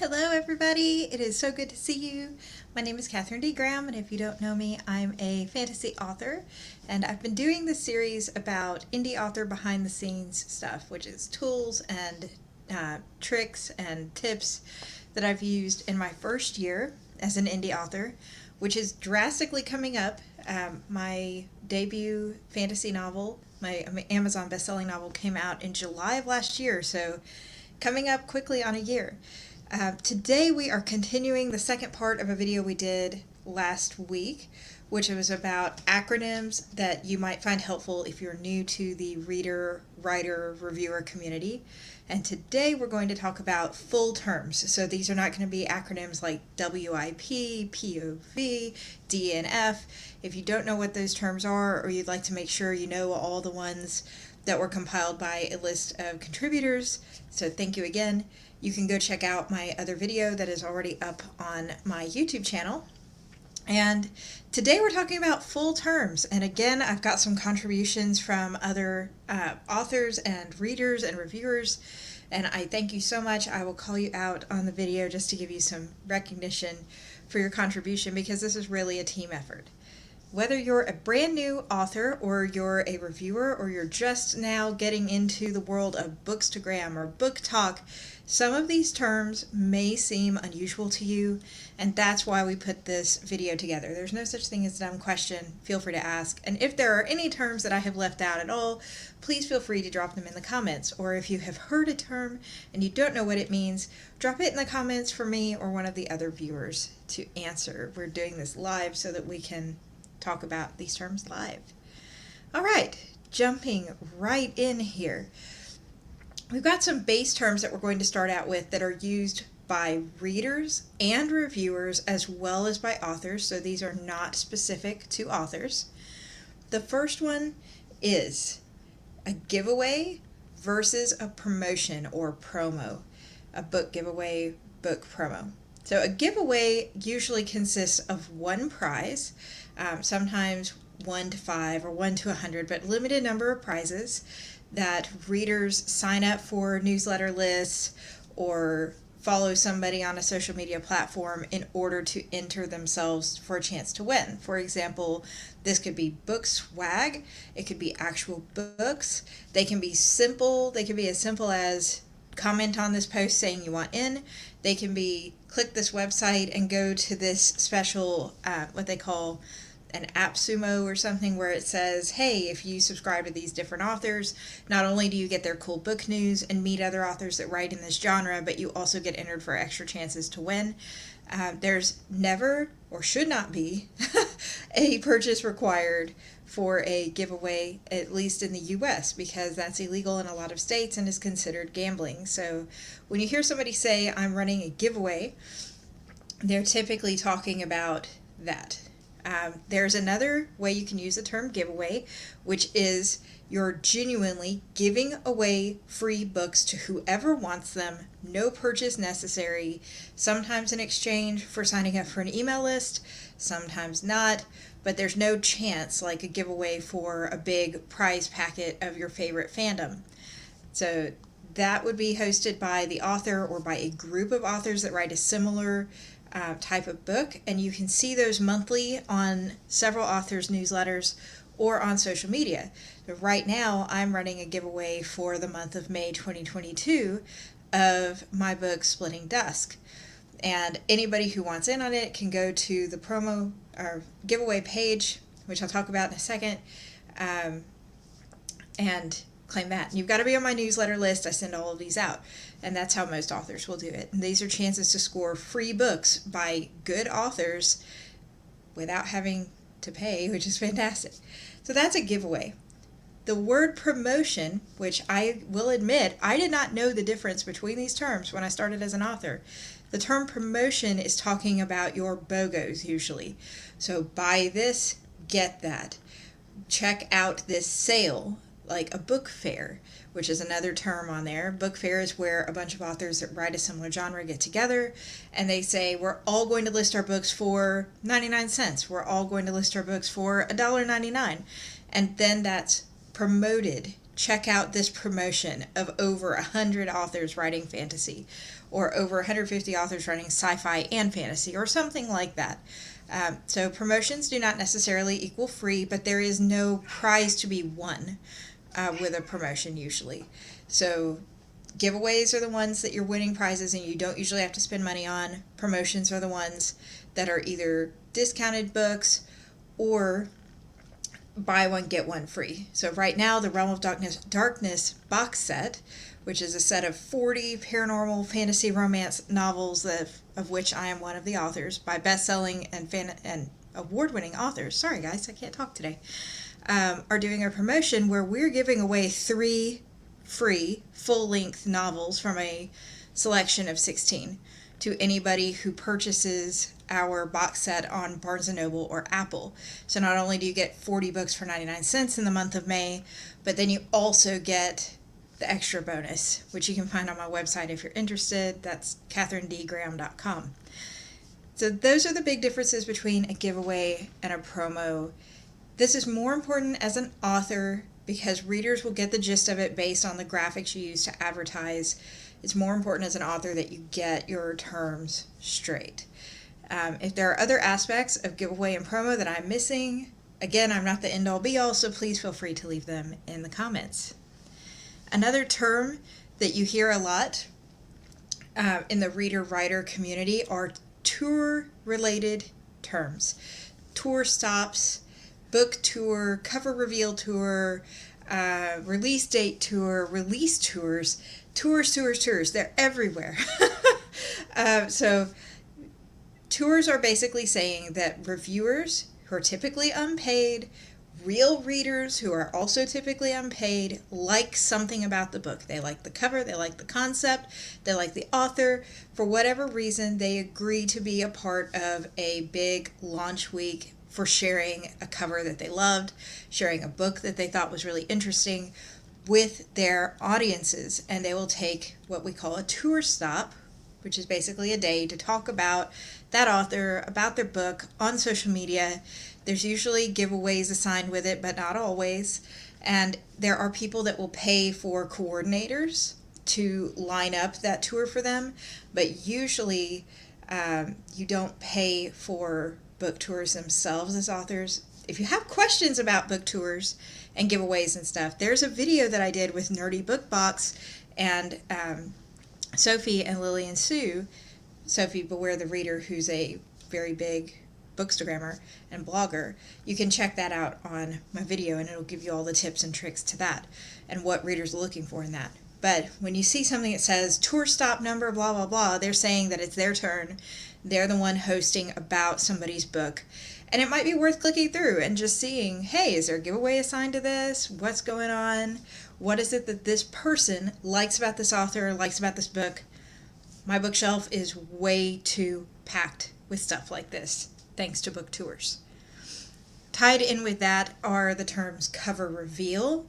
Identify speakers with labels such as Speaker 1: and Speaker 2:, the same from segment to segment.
Speaker 1: Hello everybody, it is so good to see you. My name is Katherine D. Graham, and if you don't know me, I'm a fantasy author, and I've been doing this series about indie author behind the scenes stuff, which is tools and tricks and tips that I've used in my first year as an indie author, which is drastically coming up. My debut fantasy novel, my Amazon bestselling novel, came out in July of last year, so coming up quickly on a year. Today we are continuing the second part of a video we did last week, which was about acronyms that you might find helpful if you're new to the reader, writer, reviewer community. And today we're going to talk about full terms. So these are not going to be acronyms like WIP, POV, DNF. If you don't know what those terms are, or you'd like to make sure you know all the ones that were compiled by a list of contributors, so thank you again. You can go check out my other video that is already up on my YouTube channel. And today we're talking about full terms. And again, I've got some contributions from other authors and readers and reviewers. And I thank you so much. I will call you out on the video just to give you some recognition for your contribution, because this is really a team effort. Whether you're a brand new author, or you're a reviewer, or you're just now getting into the world of Bookstagrammer or book talk, some of these terms may seem unusual to you, and that's why we put this video together. There's no such thing as a dumb question. Feel free to ask. And if there are any terms that I have left out at all, please feel free to drop them in the comments. Or if you have heard a term and you don't know what it means, drop it in the comments for me or one of the other viewers to answer. We're doing this live so that we can talk about these terms live. All right, jumping right in here. We've got some base terms that we're going to start out with that are used by readers and reviewers as well as by authors, so these are not specific to authors. The first one is a giveaway versus a promotion or promo. A book giveaway, book promo. So a giveaway usually consists of one prize, sometimes 1 to 5 or 1 to 100, but limited number of prizes that readers sign up for newsletter lists or follow somebody on a social media platform in order to enter themselves for a chance to win. For example, this could be book swag, it could be actual books, they can be simple, they can be as simple as comment on this post saying you want in. They can be click this website and go to this special, what they call an AppSumo or something, where it says, hey, if you subscribe to these different authors, not only do you get their cool book news and meet other authors that write in this genre, but you also get entered for extra chances to win. There's never, or should not be, a purchase required for a giveaway, at least in the US, because that's illegal in a lot of states and is considered gambling. So when you hear somebody say, I'm running a giveaway, they're typically talking about that. There's another way you can use the term giveaway, which is you're genuinely giving away free books to whoever wants them, no purchase necessary, sometimes in exchange for signing up for an email list, sometimes not, but there's no chance like a giveaway for a big prize packet of your favorite fandom. So that would be hosted by the author or by a group of authors that write a similar type of book, and you can see those monthly on several authors' newsletters or on social media. But right now, I'm running a giveaway for the month of May 2022 of my book Splitting Dusk. And anybody who wants in on it can go to the promo or giveaway page, which I'll talk about in a second, and claim that. And you've got to be on my newsletter list. I send all of these out, and that's how most authors will do it. And these are chances to score free books by good authors without having to pay, which is fantastic. So that's a giveaway. The word promotion, which I will admit, I did not know the difference between these terms when I started as an author. The term promotion is talking about your BOGOs usually. So buy this, get that. Check out this sale, like a book fair, which is another term on there. Book fair is where a bunch of authors that write a similar genre get together and they say, we're all going to list our books for 99 cents. We're all going to list our books for $1.99. And then that's promoted check out this promotion of over 100 authors writing fantasy, or over 150 authors writing sci-fi and fantasy, or something like that. So promotions do not necessarily equal free, but there is no prize to be won with a promotion usually. So giveaways are the ones that you're winning prizes and you don't usually have to spend money on. Promotions are the ones that are either discounted books or buy one, get one free. So right now, the Realm of Darkness box set, which is a set of 40 paranormal fantasy romance novels of which I am one of the authors, by best-selling and award-winning authors. Sorry guys, I can't talk today. Are doing a promotion where we're giving away 3 free full-length novels from a selection of 16 to anybody who purchases our box set on Barnes & Noble or Apple. So not only do you get 40 books for 99 cents in the month of May, but then you also get the extra bonus, which you can find on my website if you're interested. That's katherinedgraham.com. So those are the big differences between a giveaway and a promo. This is more important as an author because readers will get the gist of it based on the graphics you use to advertise. It's more important as an author that you get your terms straight. If there are other aspects of giveaway and promo that I'm missing, again, I'm not the end-all be-all, so please feel free to leave them in the comments. Another term that you hear a lot in the reader-writer community are tour-related terms. Tour stops, book tour, cover reveal tour, release date tour, release tours, tours. They're everywhere. So tours are basically saying that reviewers who are typically unpaid, real readers who are also typically unpaid, like something about the book. They like the cover, they like the concept, they like the author. For whatever reason, they agree to be a part of a big launch week for sharing a cover that they loved, sharing a book that they thought was really interesting with their audiences. And they will take what we call a tour stop, which is basically a day to talk about that author, about their book on social media. There's usually giveaways assigned with it, but not always. And there are people that will pay for coordinators to line up that tour for them, but usually you don't pay for book tours themselves as authors. If you have questions about book tours and giveaways and stuff, there's a video that I did with Nerdy Book Box and Sophie and Lily and Sue. Sophie Beware the Reader, who's a very big Bookstagrammer and blogger. You can check that out on my video and it'll give you all the tips and tricks to that and what readers are looking for in that. But when you see something that says tour stop number blah blah blah, they're saying that it's their turn. They're the one hosting about somebody's book. And it might be worth clicking through and just seeing, hey, is there a giveaway assigned to this? What's going on? What is it that this person likes about this author, likes about this book? My bookshelf is way too packed with stuff like this, thanks to book tours. Tied in with that are the terms cover reveal.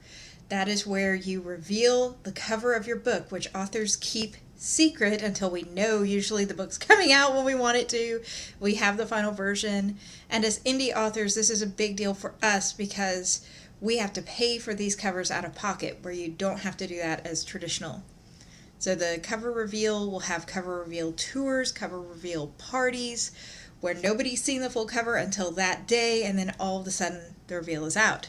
Speaker 1: That is where you reveal the cover of your book, which authors keep secret until we know usually the book's coming out when we want it to. We have the final version. And as indie authors, this is a big deal for us because we have to pay for these covers out of pocket, where you don't have to do that as traditional. So the cover reveal will have cover reveal tours, cover reveal parties, where nobody's seen the full cover until that day, and then all of a sudden the reveal is out.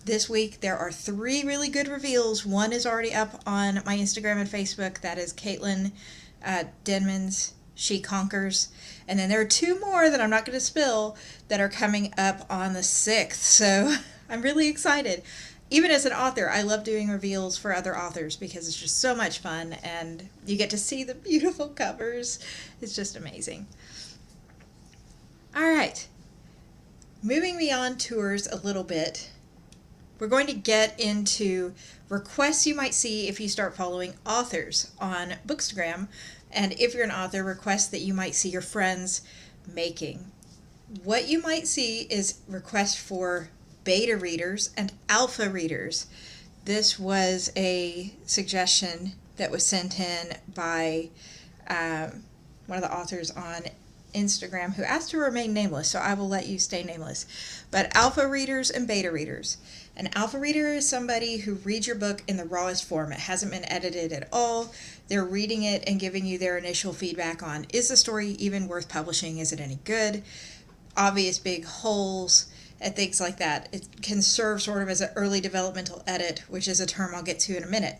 Speaker 1: This week there are 3 really good reveals. One is already up on my Instagram and Facebook. That is Caitlin Denman's She Conquers. And then there are 2 more that I'm not going to spill that are coming up on the 6th. So I'm really excited. Even as an author, I love doing reveals for other authors because it's just so much fun and you get to see the beautiful covers. It's just amazing. All right. Moving beyond tours a little bit, we're going to get into requests you might see if you start following authors on Bookstagram, and if you're an author, requests that you might see your friends making. What you might see is requests for beta readers and alpha readers. This was a suggestion that was sent in by one of the authors on Instagram who asked to remain nameless, so I will let you stay nameless. But alpha readers and beta readers. An alpha reader is somebody who reads your book in the rawest form. It hasn't been edited at all. They're reading it and giving you their initial feedback on, is the story even worth publishing? Is it any good? Obvious big holes and things like that. It can serve sort of as an early developmental edit, which is a term I'll get to in a minute.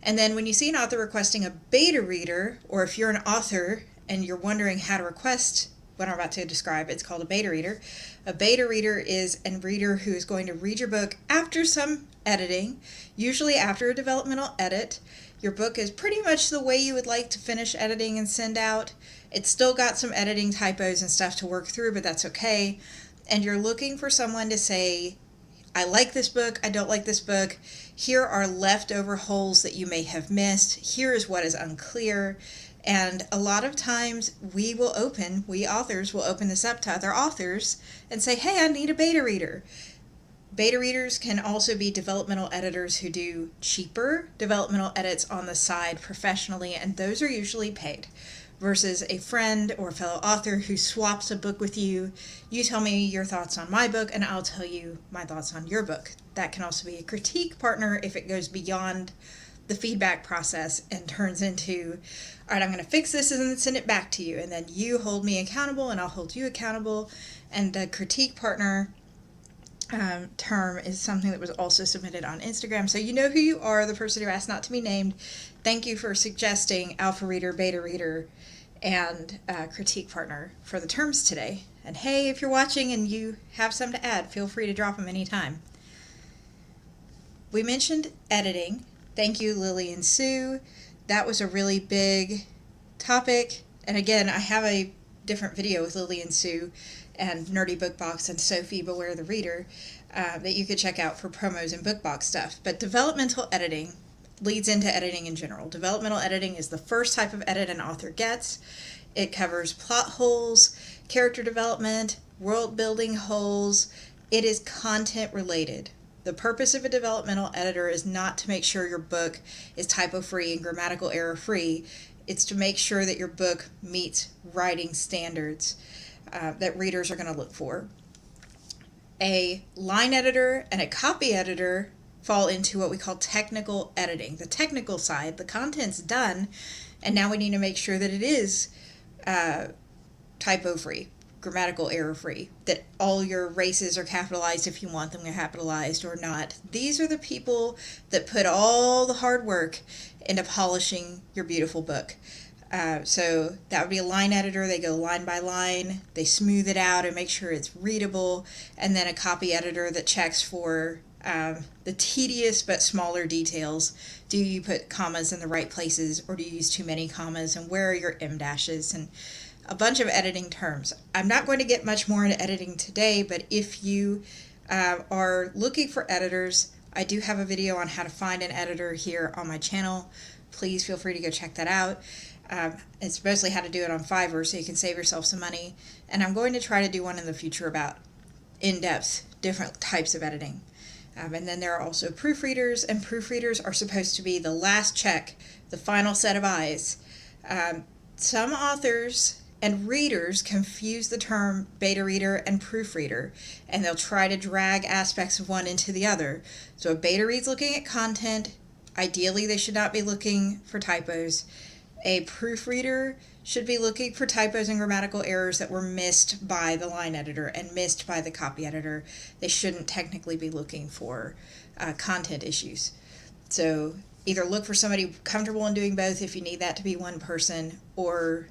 Speaker 1: And then when you see an author requesting a beta reader, or if you're an author and you're wondering how to request what I'm about to describe, it's called a beta reader. A beta reader is a reader who is going to read your book after some editing, usually after a developmental edit. Your book is pretty much the way you would like to finish editing and send out. It's still got some editing typos and stuff to work through, but that's okay. And you're looking for someone to say, I like this book, I don't like this book. Here are leftover holes that you may have missed. Here is what is unclear. And a lot of times we authors will open this up to other authors and say, hey, I need a beta reader. Beta readers can also be developmental editors who do cheaper developmental edits on the side professionally, and those are usually paid, versus a friend or fellow author who swaps a book with you. You tell me your thoughts on my book, and I'll tell you my thoughts on your book. That can also be a critique partner if it goes beyond the feedback process and turns into, all right, I'm going to fix this and then send it back to you, and then you hold me accountable and I'll hold you accountable. And the critique partner term is something that was also submitted on Instagram, so you know who you are, the person who asked not to be named. Thank you for suggesting alpha reader, beta reader, and critique partner for the terms today. And hey, if you're watching and you have some to add, feel free to drop them anytime. We mentioned editing. Thank you, Lily and Sue. That was a really big topic. And again, I have a different video with Lily and Sue and Nerdy Bookbox and Sophie Beware the Reader that you could check out for promos and bookbox stuff. But developmental editing leads into editing in general. Developmental editing is the first type of edit an author gets. It covers plot holes, character development, world building holes. It is content related. The purpose of a developmental editor is not to make sure your book is typo free and grammatical error free. It's to make sure that your book meets writing standards that readers are going to look for. A line editor and a copy editor fall into what we call technical editing. The technical side, the content's done, and now we need to make sure that it is typo free, grammatical error free, that all your races are capitalized if you want them capitalized or not. These are the people that put all the hard work into polishing your beautiful book. So that would be a line editor. They go line by line, they smooth it out and make sure it's readable, and then a copy editor that checks for the tedious but smaller details. Do you put commas in the right places, or do you use too many commas, and where are your em dashes, and a bunch of editing terms. I'm not going to get much more into editing today, but if you are looking for editors, I do have a video on how to find an editor here on my channel. Please feel free to go check that out. It's mostly how to do it on Fiverr, so you can save yourself some money. And I'm going to try to do one in the future about in-depth, different types of editing. And then there are also proofreaders, and proofreaders are supposed to be the last check, the final set of eyes. Some authors and readers confuse the term beta reader and proofreader, and they'll try to drag aspects of one into the other. So a beta reads looking at content. Ideally, they should not be looking for typos. A proofreader should be looking for typos and grammatical errors that were missed by the line editor and missed by the copy editor. They shouldn't technically be looking for content issues. So either look for somebody comfortable in doing both if you need that to be one person, or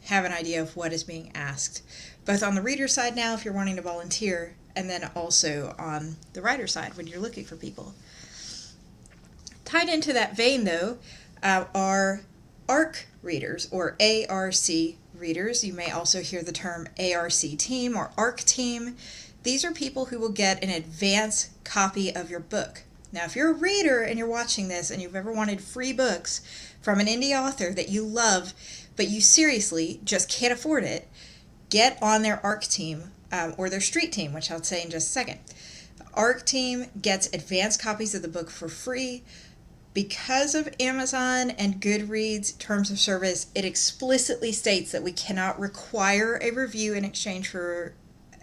Speaker 1: have an idea of what is being asked, both on the reader side now if you're wanting to volunteer, and then also on the writer side when you're looking for people. Tied into that vein, though, are ARC readers, or ARC readers. You may also hear the term ARC team or ARC team. These are people who will get an advance copy of your book. Now, if you're a reader and you're watching this and you've ever wanted free books from an indie author that you love, but you seriously just can't afford it, get on their ARC team or their street team, which I'll say in just a second. The ARC team gets advanced copies of the book for free. Because of Amazon and Goodreads terms of service, it explicitly states that we cannot require a review in exchange for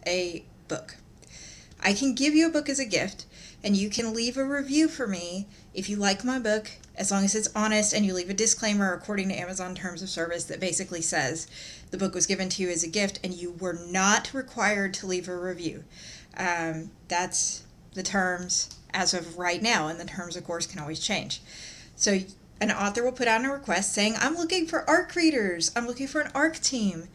Speaker 1: a book. I can give you a book as a gift, and you can leave a review for me if you like my book, as long as it's honest and you leave a disclaimer according to Amazon terms of service that basically says the book was given to you as a gift and you were not required to leave a review. That's the terms as of right now, and the terms, of course, can always change. So an author will put out a request saying, I'm looking for ARC readers. I'm looking for an ARC team.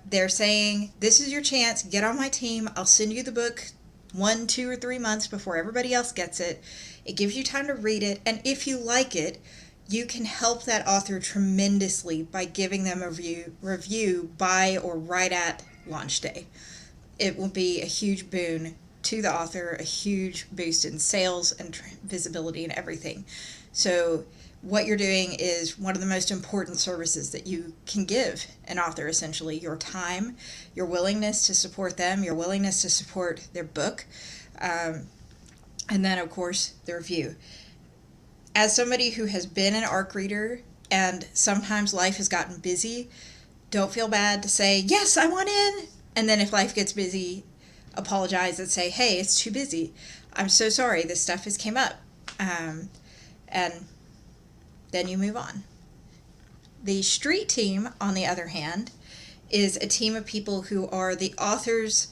Speaker 1: They're saying, this is your chance. Get on my team. I'll send you the book 1, 2, or 3 months before everybody else gets it. It gives you time to read it. And if you like it, you can help that author tremendously by giving them a review by or right at launch day. It will be a huge boon to the author, a huge boost in sales and visibility and everything. So what you're doing is one of the most important services that you can give an author, essentially. Your time, your willingness to support them, your willingness to support their book, and then, of course, the review. As somebody who has been an ARC reader and sometimes life has gotten busy, don't feel bad to say, yes, I want in. And then if life gets busy, apologize and say, hey, it's too busy. I'm so sorry, this stuff has came up. And then you move on. The street team, on the other hand, is a team of people who are the author's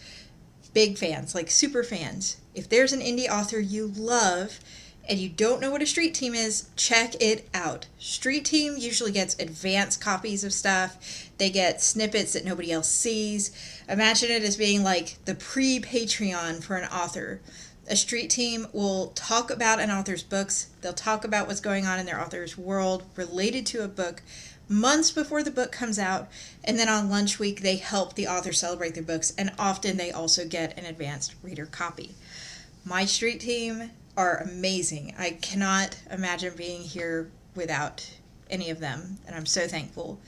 Speaker 1: big fans, like super fans. If there's an indie author you love and you don't know what a street team is, check it out. Street team usually gets advanced copies of stuff. They get snippets that nobody else sees. Imagine it as being like the pre-Patreon for an author. A street team will talk about an author's books. They'll talk about what's going on in their author's world related to a book months before the book comes out. And then on lunch week, they help the author celebrate their books. And often they also get an advanced reader copy. My street team are amazing. I cannot imagine being here without any of them, and I'm so thankful.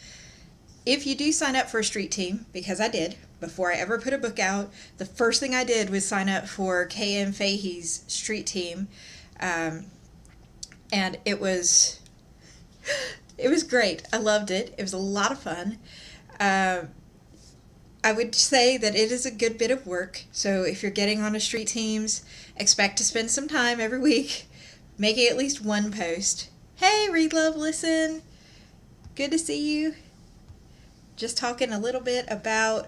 Speaker 1: If you do sign up for a street team, because I did, before I ever put a book out, the first thing I did was sign up for K.M. Fahey's street team, and it was great. I loved it. It was a lot of fun. I would say that it is a good bit of work. So if you're getting on a street teams, expect to spend some time every week making at least one post. Hey, Read, Love, Listen. Good to see you. Just talking a little bit about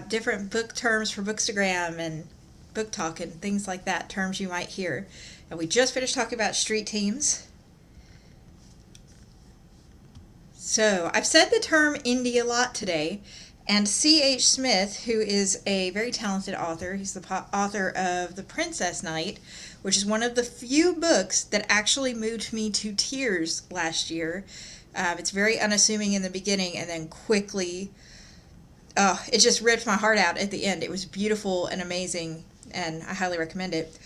Speaker 1: different book terms for Bookstagram and book talk and things like that, terms you might hear. And we just finished talking about street teams. So I've said the term indie a lot today. And C.H. Smith, who is a very talented author, he's the author of The Princess Knight, which is one of the few books that actually moved me to tears last year. It's very unassuming in the beginning and then quickly, it just ripped my heart out at the end. It was beautiful and amazing, and I highly recommend it.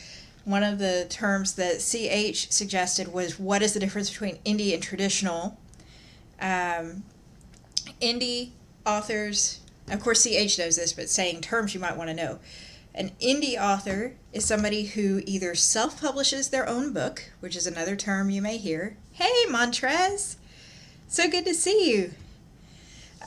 Speaker 1: One of the terms that C.H. suggested was, what is the difference between indie and traditional? Indie authors, of course C.H. knows this, but saying terms you might want to know. An indie author is somebody who either self-publishes their own book, which is another term you may hear. Hey, Montrez! So good to see you!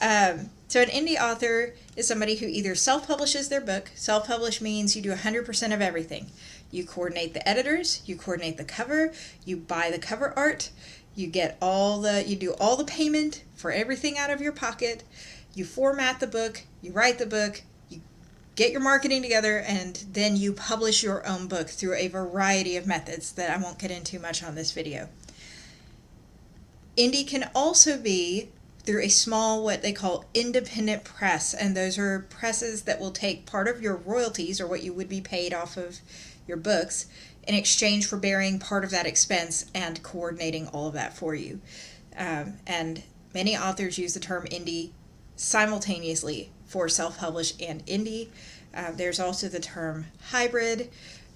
Speaker 1: So an indie author is somebody who either self-publishes their book. Self-publish means you do 100% of everything. You coordinate the editors, you coordinate the cover, you buy the cover art, you do all the payment for everything out of your pocket. You format the book, you write the book, you get your marketing together, and then you publish your own book through a variety of methods that I won't get into much on this video. Indie can also be through a small, what they call independent press, and those are presses that will take part of your royalties, or what you would be paid off of your books, in exchange for bearing part of that expense and coordinating all of that for you. And many authors use the term indie simultaneously for self-publish and indie. There's also the term hybrid,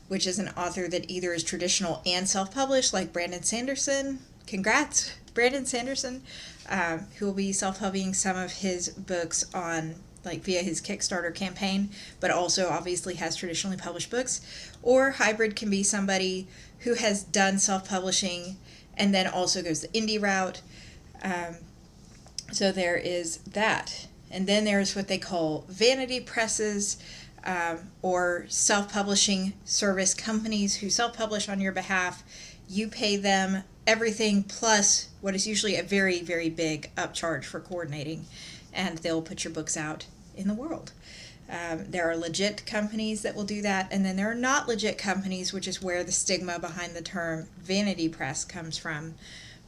Speaker 1: which is an author that either is traditional and self-published, like Brandon Sanderson. Congrats, Brandon Sanderson, who will be self-publishing some of his books via his Kickstarter campaign, but also obviously has traditionally published books. Or hybrid can be somebody who has done self-publishing and then also goes the indie route. So there is that. And then there's what they call vanity presses, or self-publishing service companies who self-publish on your behalf. You pay them everything plus what is usually a very, very big upcharge for coordinating, and they'll put your books out in the world. There are legit companies that will do that, and then there are not legit companies, which is where the stigma behind the term vanity press comes from.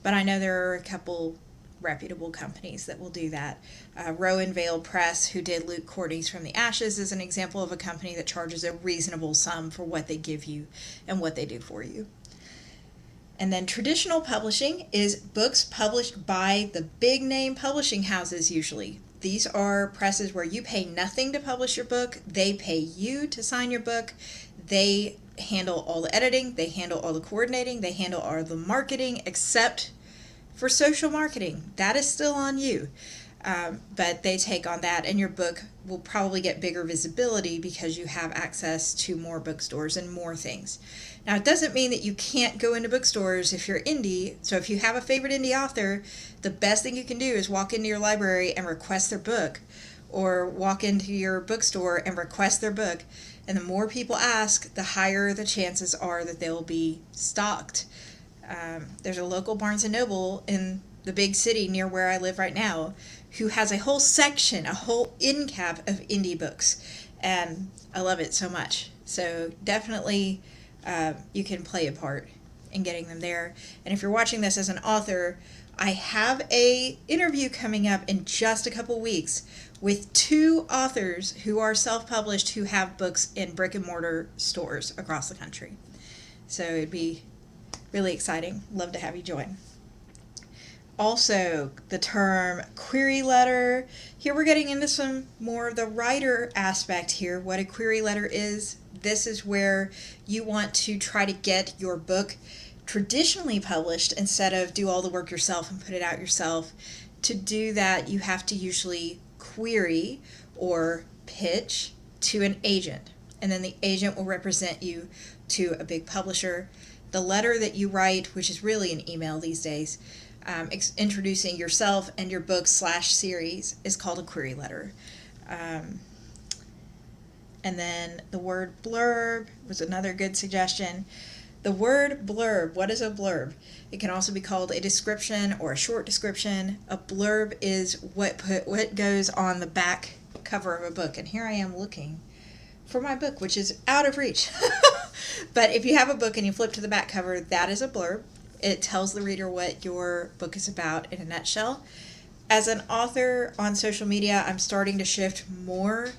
Speaker 1: But I know there are a couple reputable companies that will do that. Rowan Vale Press, who did Luke Courtney's From the Ashes, is an example of a company that charges a reasonable sum for what they give you and what they do for you. And then traditional publishing is books published by the big name publishing houses usually. These are presses where you pay nothing to publish your book. They pay you to sign your book. They handle all the editing. They handle all the coordinating. They handle all the marketing, except for social marketing. That is still on you. But they take on that, and your book will probably get bigger visibility because you have access to more bookstores and more things. Now, it doesn't mean that you can't go into bookstores if you're indie. So if you have a favorite indie author, the best thing you can do is walk into your library and request their book, or walk into your bookstore and request their book. And the more people ask, the higher the chances are that they'll be stocked. There's a local Barnes & Noble in the big city near where I live right now who has a whole section, a whole end cap of indie books. And I love it so much. So definitely you can play a part in getting them there. And if you're watching this as an author, I have a interview coming up in just a couple weeks with 2 authors who are self-published who have books in brick and mortar stores across the country. So it'd be really exciting. Love to have you join. Also, the term query letter. Here we're getting into some more of the writer aspect here. What a query letter is. This is where you want to try to get your book traditionally published instead of do all the work yourself and put it out yourself. To do that, you have to usually query or pitch to an agent, and then the agent will represent you to a big publisher. The letter that you write, which is really an email these days, introducing yourself and your book / series, is called a query letter. And then the word blurb was another good suggestion. The word blurb, what is a blurb? It can also be called a description or a short description. A blurb is what goes on the back cover of a book. And here I am looking for my book, which is out of reach. But if you have a book and you flip to the back cover, that is a blurb. It tells the reader what your book is about in a nutshell. As an author on social media, I'm starting to shift more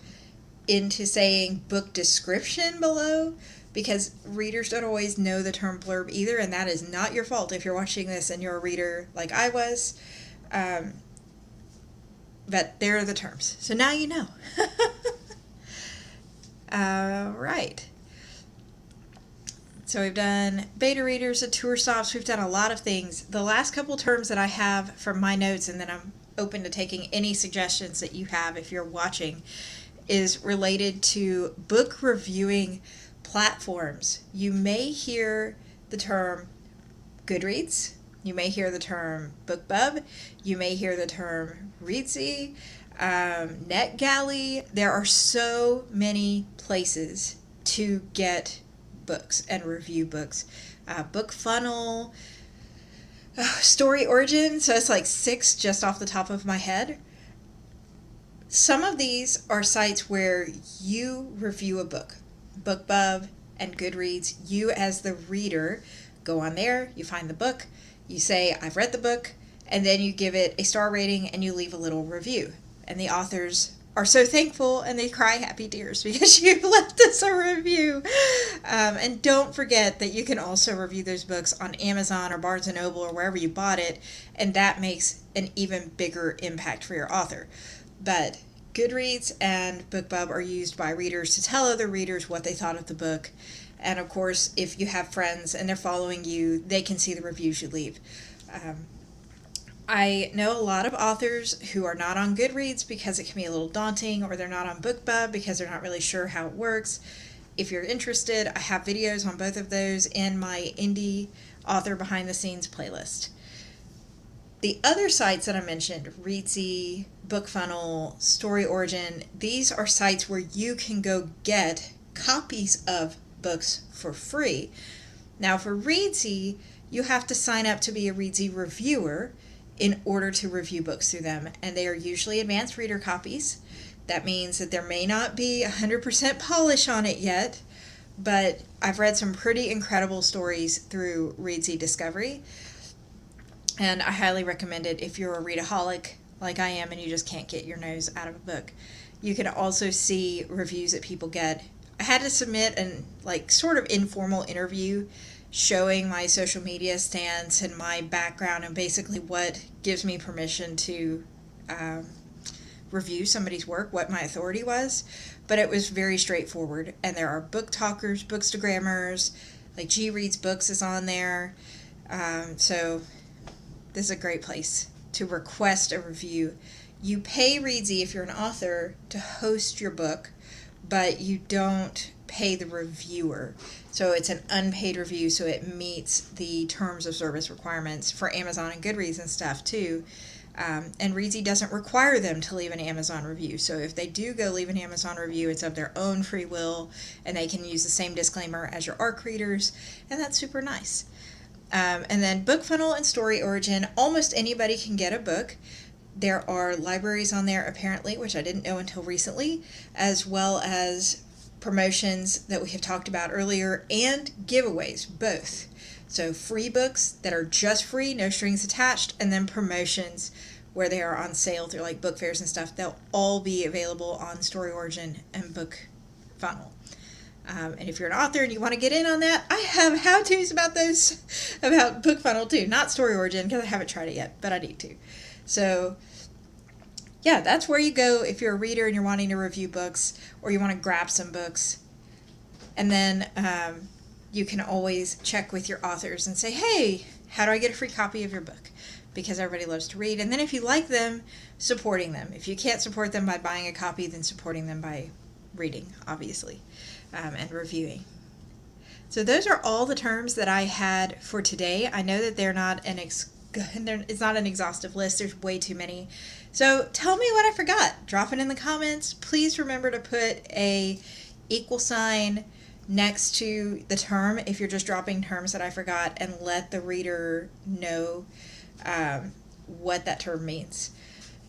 Speaker 1: into saying book description below, because readers don't always know the term blurb either, and that is not your fault if you're watching this and you're a reader like I was. But there are the terms. So now you know. Right. So we've done beta readers and tour stops. We've done a lot of things. The last couple terms that I have from my notes, and then I'm open to taking any suggestions that you have if you're watching, is related to book reviewing platforms. You may hear the term Goodreads. You may hear the term BookBub. You may hear the term Readsy, NetGalley. There are so many places to get books and review books. Book Funnel, Story Origin, so it's like 6 just off the top of my head. Some of these are sites where you review a book. BookBub and Goodreads, you as the reader go on there, you find the book, you say, I've read the book, and then you give it a star rating and you leave a little review. And the authors are so thankful and they cry happy tears because you've left us a review. And don't forget that you can also review those books on Amazon or Barnes & Noble or wherever you bought it, and that makes an even bigger impact for your author. But Goodreads and BookBub are used by readers to tell other readers what they thought of the book. And of course, if you have friends and they're following you, they can see the reviews you leave. I know a lot of authors who are not on Goodreads because it can be a little daunting, or they're not on BookBub because they're not really sure how it works. if you're interested, I have videos on both of those in my indie author behind the scenes playlist. The other sites that I mentioned, Reedsy, BookFunnel, Story Origin, these are sites where you can go get copies of books for free. Now for Reedsy, you have to sign up to be a Reedsy reviewer in order to review books through them, and they are usually advanced reader copies. That means that there may not be 100% polish on it yet, but I've read some pretty incredible stories through Reedsy Discovery, and I highly recommend it if you're a readaholic like I am and you just can't get your nose out of a book. You can also see reviews that people get. I had to submit an sort of informal interview showing my social media stance and my background and basically what gives me permission to review somebody's work, what my authority was, but it was very straightforward. And there are book talkers, bookstagrammers, like G Reads Books is on there. So this is a great place to request a review. You pay Reedsy if you're an author to host your book, but you don't pay the reviewer. So it's an unpaid review, so it meets the terms of service requirements for Amazon and Goodreads and stuff too. And Reedsy doesn't require them to leave an Amazon review. So if they do go leave an Amazon review, it's of their own free will, and they can use the same disclaimer as your ARC readers, and that's super nice. And then BookFunnel and Story Origin, almost anybody can get a book. There are libraries on there apparently, which I didn't know until recently, as well as promotions that we have talked about earlier, and giveaways, both. So free books that are just free, no strings attached, and then promotions where they are on sale through like book fairs and stuff. They'll all be available on Story Origin and BookFunnel. And if you're an author and you want to get in on that, I have how-tos about those, about BookFunnel too. Not Story Origin because I haven't tried it yet, but I need to. So yeah, that's where you go if you're a reader and you're wanting to review books or you want to grab some books. And then you can always check with your authors and say, hey, how do I get a free copy of your book? Because everybody loves to read. And then if you like them, supporting them. If you can't support them by buying a copy, then supporting them by reading, obviously, and reviewing. So those are all the terms that I had for today. I know that they're not it's not an exhaustive list. There's way too many. So tell me what I forgot. Drop it in the comments. Please remember to put a # next to the term if you're just dropping terms that I forgot, and let the reader know what that term means.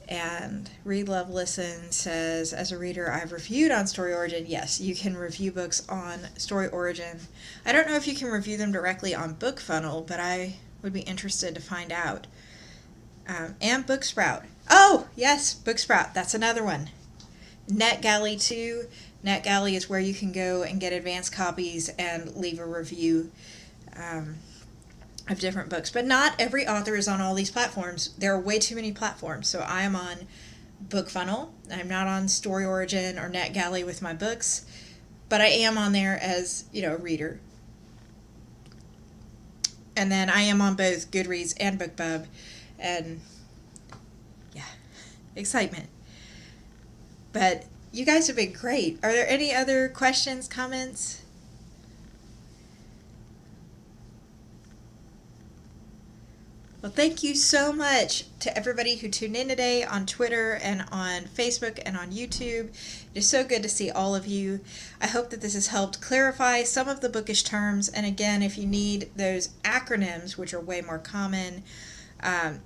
Speaker 1: And Read, Love, Listen says, as a reader, I've reviewed on Story Origin. Yes, you can review books on Story Origin. I don't know if you can review them directly on BookFunnel, but I would be interested to find out. And Booksprout. Oh, yes, Booksprout. That's another one. NetGalley too. NetGalley is where you can go and get advanced copies and leave a review of different books. But not every author is on all these platforms. There are way too many platforms. So I am on BookFunnel. I'm not on Story Origin or NetGalley with my books, but I am on there as, a reader. And then I am on both Goodreads and BookBub, and yeah, excitement. But you guys have been great. Are there any other questions, comments? Well, thank you so much to everybody who tuned in today on Twitter and on Facebook and on YouTube. It is so good to see all of you. I hope that this has helped clarify some of the bookish terms. And again, if you need those acronyms, which are way more common,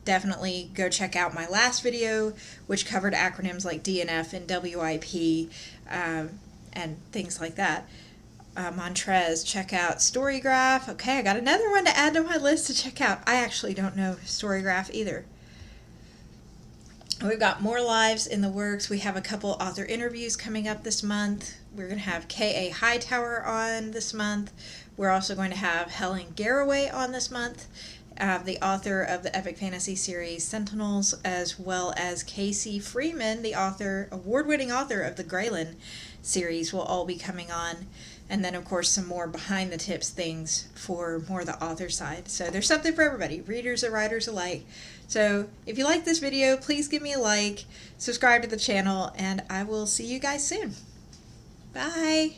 Speaker 1: definitely go check out my last video, which covered acronyms like DNF and WIP and things like that. Montrez, check out Storygraph. Okay, I got another one to add to my list to check out. I actually don't know Storygraph either. We've got more lives in the works. We have a couple author interviews coming up this month. We're going to have K.A. Hightower on this month. We're also going to have Helen Garraway on this month, the author of the epic fantasy series Sentinels, as well as Casey Freeman, the award-winning author of the Graylin series, will all be coming on. And then, of course, some more behind the tips things for more the author side. So there's something for everybody, readers and writers alike. So if you like this video, please give me a like, subscribe to the channel, and I will see you guys soon. Bye.